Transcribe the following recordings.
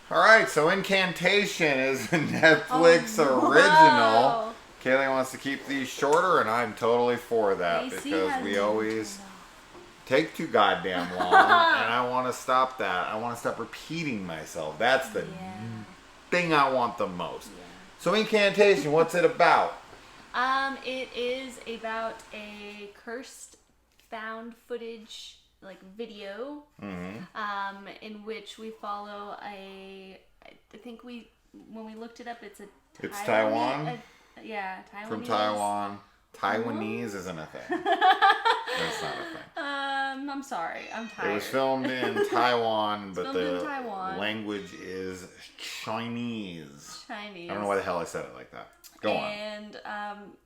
All right, so Incantation is a Netflix Oh, original. wow. Kaylee wants to keep these shorter, and I'm totally for that AC because hasn't we even always turned off. take too goddamn long, and I want to stop that. I want to stop repeating myself. That's the Yeah. thing I want the most. Yeah. So, Incantation, what's it about? It is about a cursed found footage like video, Mm-hmm. in which we follow I think when we looked it up, it's a It's Taiwanese, Taiwan, yeah, from Taiwanese. Taiwan. Taiwanese Woman? isn't a thing. That's not a thing. I'm sorry, I'm It was tired. filmed in Taiwan, but Filmed in the Taiwan. language is Chinese. Chinese. I don't know why the hell I said it like that. Go on. And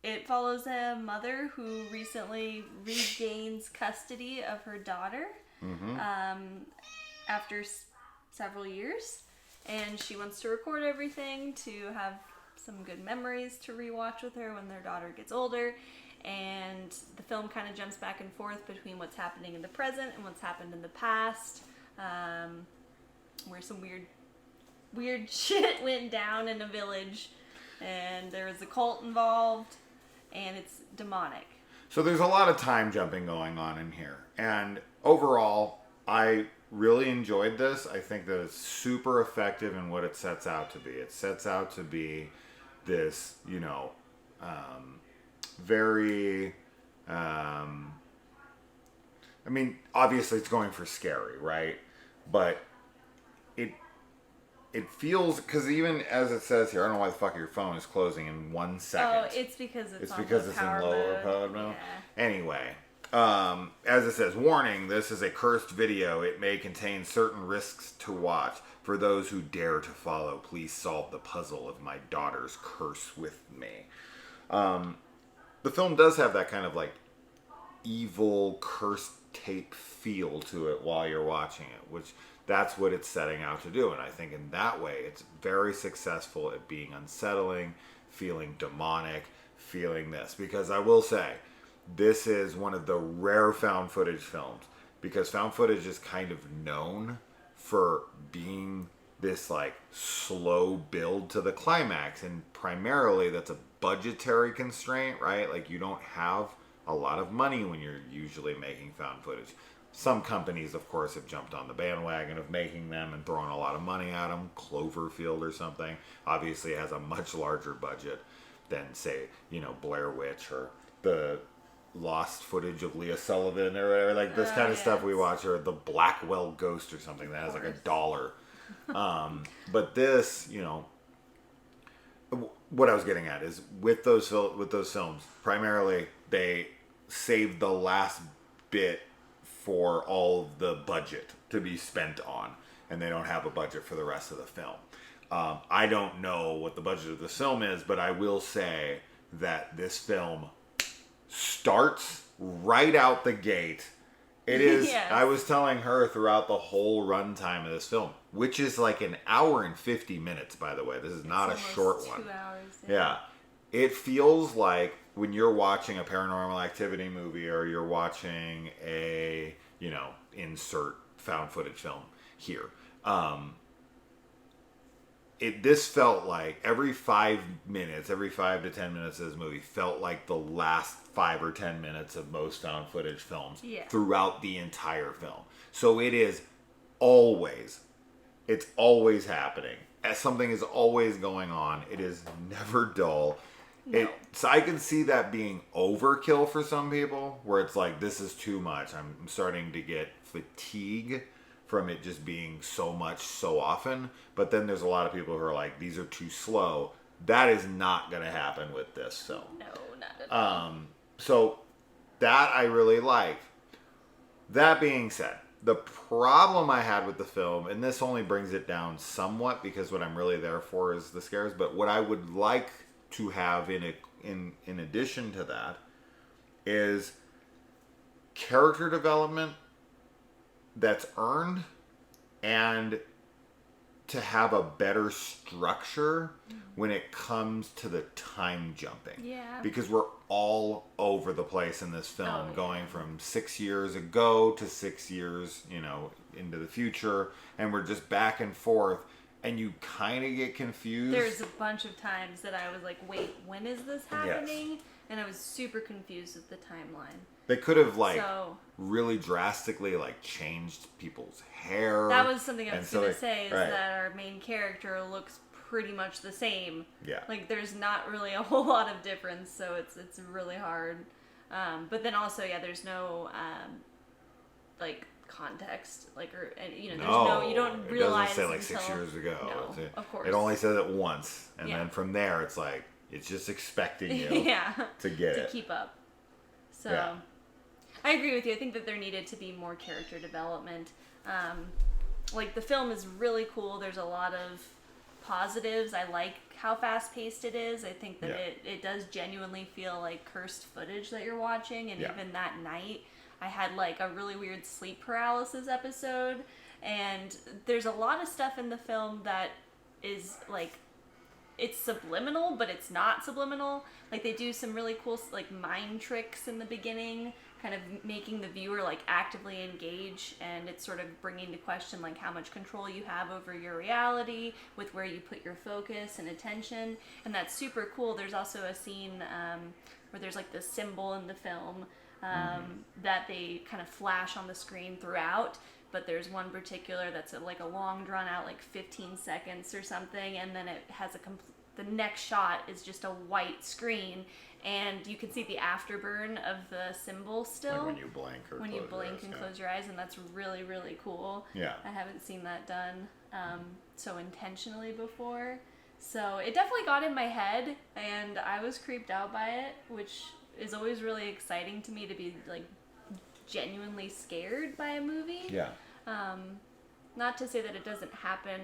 it follows a mother who recently regains custody of her daughter Mm-hmm. after several years. And she wants to record everything to have some good memories to rewatch with her when their daughter gets older. And the film kind of jumps back and forth between what's happening in the present and what's happened in the past, where some weird shit went down in a village, and there was a cult involved, and it's demonic. So there's a lot of time jumping going on in here. And overall, I really enjoyed this. I think that it's super effective in what it sets out to be. It sets out to be this, very. I mean, obviously it's going for scary, right? But it it feels, because even as it says here, I don't know why the fuck your phone is closing in 1 second. Oh, it's because it's on because the it's power in lower mode. mode. Yeah. Anyway, as it says, warning: this is a cursed video. It may contain certain risks to watch. For those who dare to follow, please solve the puzzle of my daughter's curse with me. The film does have that kind of like evil cursed tape feel to it while you're watching it, which that's what it's setting out to do. And I think in that way, it's very successful at being unsettling, feeling demonic, feeling this. Because I will say, this is one of the rare found footage films, because found footage is kind of known for being this like slow build to the climax, and primarily that's a budgetary constraint, right? Like you don't have a lot of money when you're usually making found footage. Some companies, of course, have jumped on the bandwagon of making them and throwing a lot of money at them. Cloverfield or something obviously has a much larger budget than, say, Blair Witch or the lost footage of Leah Sullivan or whatever. Like this kind of stuff we watch, or the Blackwell Ghost or something that has like $1. But this, what I was getting at is with those films, primarily they saved the last bit for all of the budget to be spent on, and they don't have a budget for the rest of the film. I don't know what the budget of this film is, but I will say that this film starts right out the gate. It is. Yes. I was telling her throughout the whole runtime of this film, which is like an hour and 50 minutes, by the way. This is not a short one. 2 hours. Yeah. It feels like when you're watching a Paranormal Activity movie, or you're watching a, insert found footage film here. This felt like every 5 minutes, every 5 to 10 minutes of this movie felt like the last 5 or 10 minutes of most found footage films throughout the entire film. So it's always happening. Something is always going on. It is never dull. No. So I can see that being overkill for some people, where it's like, this is too much. I'm starting to get fatigue from it just being so much so often. But then there's a lot of people who are like, these are too slow. That is not going to happen with this film. No, not at all. So that I really like. That being said, the problem I had with the film, and this only brings it down somewhat because what I'm really there for is the scares, but what I would like to have in addition to that is character development that's earned, and to have a better structure when it comes to the time jumping. Yeah. Because we're all over the place in this film, going from 6 years ago to 6 years, into the future, and we're just back and forth. and you kind of get confused. There's a bunch of times that I was like, wait, when is this happening? Yes. And I was super confused with the timeline. They could have really drastically changed people's hair. That was something I was going to say, is that our main character looks pretty much the same. Yeah. There's not really a whole lot of difference, so it's really hard. But then also, there's no context, there's no, you don't realize. It doesn't say 6 years ago. No, of course. It only says it once, and then from there, it's it's just expecting you to get it. To keep up. So, I agree with you. I think that there needed to be more character development. The film is really cool. There's a lot of positives. I like how fast-paced it is. I think that it does genuinely feel like cursed footage that you're watching, and even that night, I had a really weird sleep paralysis episode, and there's a lot of stuff in the film that is it's subliminal, but it's not subliminal. They do some really cool mind tricks in the beginning, kind of making the viewer actively engage, and it's sort of bringing to question how much control you have over your reality with where you put your focus and attention, and that's super cool. There's also a scene where there's this symbol in the film that they kind of flash on the screen throughout, but there's one particular that's a long drawn out 15 seconds or something, and then it has the next shot is just a white screen, and you can see the afterburn of the symbol still. When you blink or when you blink and close your eyes, and that's really, really cool. Yeah. I haven't seen that done so intentionally before. So it definitely got in my head, and I was creeped out by it, which is always really exciting to me, to be genuinely scared by a movie. Yeah. Not to say that it doesn't happen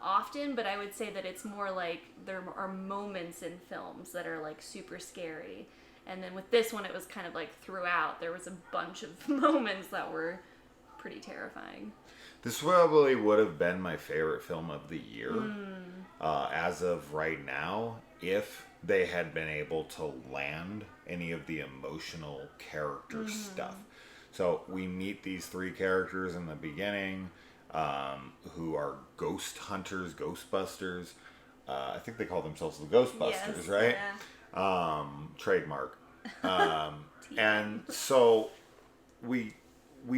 often, but I would say that it's more there are moments in films that are super scary, and then with this one it was kind of throughout there was a bunch of moments that were pretty terrifying. This probably would have been my favorite film of the year as of right now, if they had been able to land any of the emotional character stuff. So we meet these three characters in the beginning, who are ghost hunters, ghostbusters. I think they call themselves the Ghostbusters, right? Yeah. Trademark. And so we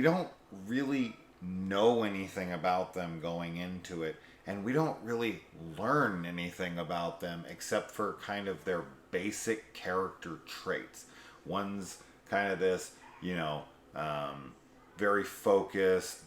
don't really know anything about them going into it, and we don't really learn anything about them except for kind of their basic character traits. One's kind of this, very focused,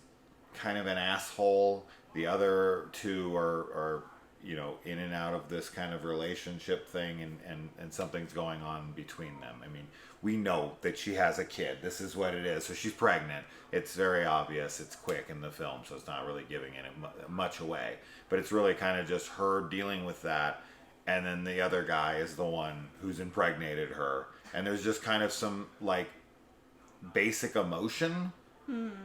kind of an asshole. The other two are in and out of this kind of relationship thing, and something's going on between them. I mean, we know that she has a kid. This is what it is. So she's pregnant. It's very obvious. It's quick in the film, so it's not really giving it much away. But it's really kind of just her dealing with that, and then the other guy is the one who's impregnated her. And there's just kind of some basic emotion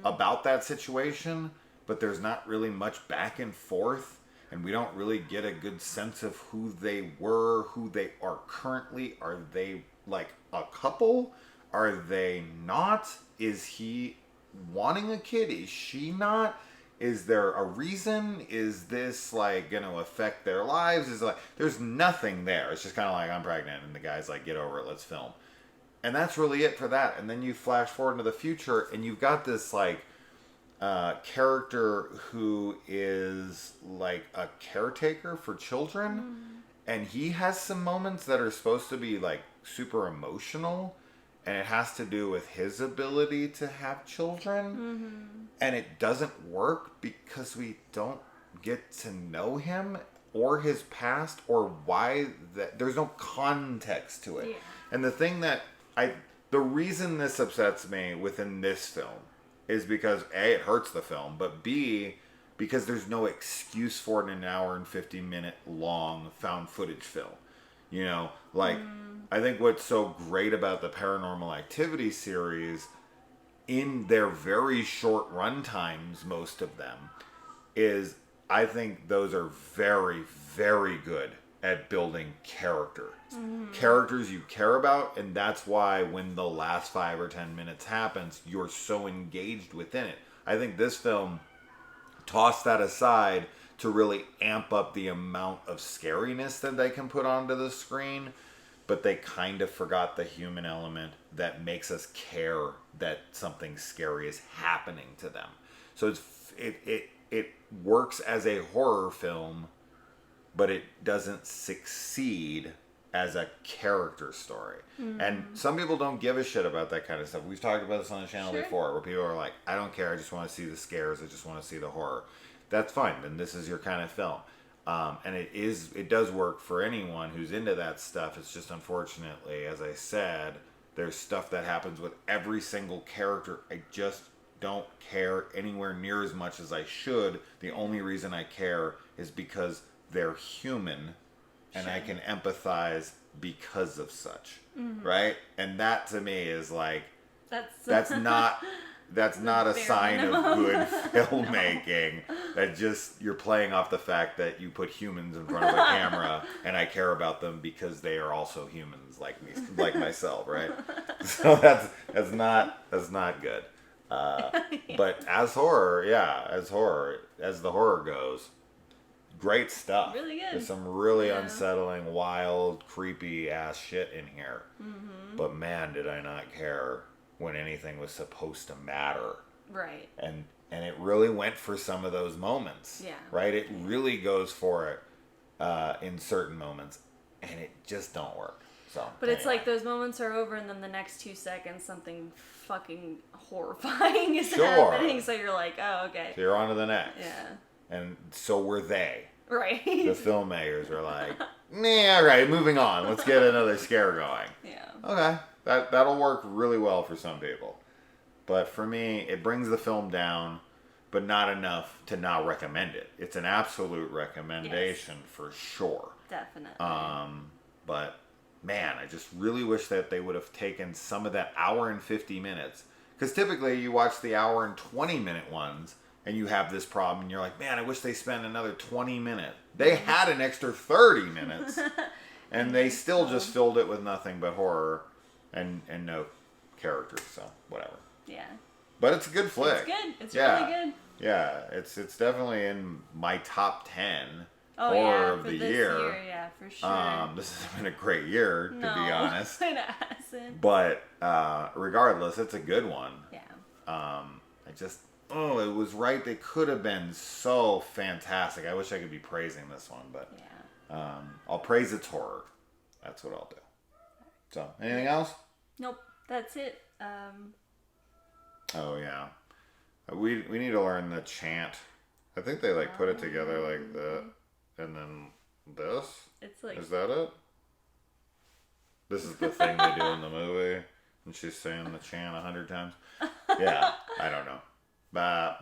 about that situation, but there's not really much back and forth, and we don't really get a good sense of who they were, who they are currently. Are they a couple? Are they not? Is he wanting a kid? Is she not? Is there a reason? Is this going to affect their lives? Is there's nothing there. It's just kind of I'm pregnant, and the guy's get over it, let's film. And that's really it for that. And then you flash forward into the future, and you've got this character who is a caretaker for children, and he has some moments that are supposed to be super emotional, and it has to do with his ability to have children, and it doesn't work because we don't get to know him or his past or why there's no context to it. Yeah. And the thing that the reason this upsets me within this film is because A, it hurts the film, but B, because there's no excuse for it in an hour and 50-minute long found footage film. I think what's so great about the Paranormal Activity series, in their very short run times, most of them, is I think those are very, very good at building character. Characters you care about, and that's why when the last 5 or 10 minutes happens, you're so engaged within it. I think this film tossed that aside to really amp up the amount of scariness that they can put onto the screen, but they kind of forgot the human element that makes us care that something scary is happening to them. So it works as a horror film, but it doesn't succeed as a character story. And some people don't give a shit about that kind of stuff. We've talked about this on the channel before, where people are like, I don't care, I just want to see the scares, I just want to see the horror. That's fine, then this is your kind of film. And it does work for anyone who's into that stuff. It's just, unfortunately, as I said, there's stuff that happens with every single character I just don't care anywhere near as much as I should. The only reason I care is because they're human, and I can empathize because of such, right? And that to me is like, that's not a sign of good filmmaking. That just, you're playing off the fact that you put humans in front of a camera and I care about them because they are also humans like me, like myself, right? So that's not good. But as horror, as the horror goes, great stuff. Really good. There's some really unsettling, wild, creepy ass shit in here. But man, did I not care when anything was supposed to matter. Right. And it really went for some of those moments. Yeah. Right? It really goes for it in certain moments, and it just don't work. So. But it's like those moments are over, and then the next 2 seconds, something fucking horrifying is happening. So you're like, oh, okay. So you're on to the next. Yeah. And so were they. Right. The filmmakers were like, nah, all right, moving on. Let's get another scare going. Yeah. Okay. That'll work really well for some people. But for me, it brings the film down, but not enough to not recommend it. It's an absolute recommendation for sure. Definitely. But man, I just really wish that they would have taken some of that hour and 50 minutes. Because typically you watch the hour and 20 minute ones and you have this problem and you're like, man, I wish they spent another 20 minutes. They had an extra 30 minutes and they still just filled it with nothing but horror and no characters. So whatever. Yeah. But it's a good flick. It's good. It's really good. Yeah, it's definitely in my top 10 horror of the year. Yeah, for sure. This has been a great year, to be honest. It hasn't. But regardless, it's a good one. Yeah. It was right. They could have been so fantastic. I wish I could be praising this one, but I'll praise its horror. That's what I'll do. So, anything else? Nope, that's it. Oh yeah, we need to learn the chant. I think they put it together like that, and then this. It's like, is that it? This is the thing they do in the movie, and she's saying the chant 100 times. Yeah, I don't know. Bye.